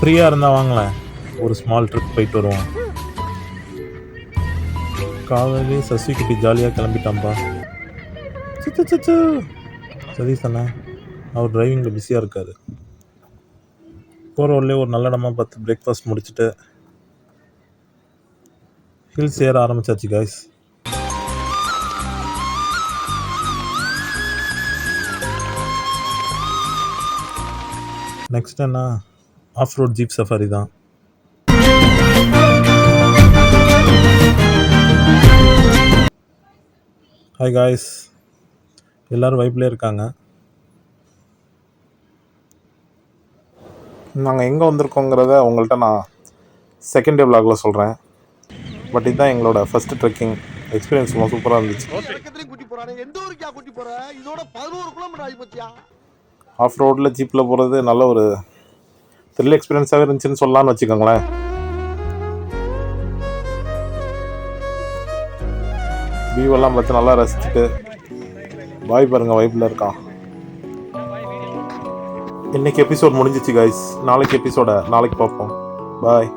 ஃப்ரீயாக இருந்தால் வாங்களேன், ஒரு ஸ்மால் ட்ரிப் போயிட்டு வருவோம். காலையிலே சசிகுட்டி ஜாலியாக கிளம்பிட்டான்பா. சிச்சு சதீஷ் அண்ணா அவர் டிரைவிங்கில் பிஸியாக இருக்கார். போகிற வழியே ஒரு நல்ல இடமா பார்த்து பிரேக்ஃபாஸ்ட் முடிச்சுட்டு ஹில்ஸ் ஏற ஆரம்பிச்சாச்சு காய்ஸ். நெக்ஸ்ட் என்ன, ஆஃப் ரோட் ஜீப் சஃபாரி தான். ஹாய் காய்ஸ், எல்லோரும் வைப்லேயே இருக்காங்க. நாங்கள் எங்கே வந்திருக்கோங்கிறத உங்கள்கிட்ட நான் செகண்ட் டே விலாகில் சொல்கிறேன். பட் இதுதான் எங்களோட ஃபஸ்ட்டு ட்ரெக்கிங் எக்ஸ்பீரியன்ஸ். ரொம்ப சூப்பராக இருந்துச்சு. ஆஃப் ரோடில் ஜீப்பில் போகிறது நல்ல ஒரு த்ரில் எக்ஸ்பீரியன்ஸாகவே இருந்துச்சுன்னு சொல்லலாம்னு வச்சுக்கோங்களேன். வியூவெல்லாம் பார்த்து நல்லா ரசிச்சுட்டு பாய் பாருங்கள், வைப்பில் இருக்கான். இன்னைக்கு எபிசோட் முடிஞ்சிச்சு கைஸ். நாளைக்கு எபிசோட நாளைக்கு பார்ப்போம். பாய்.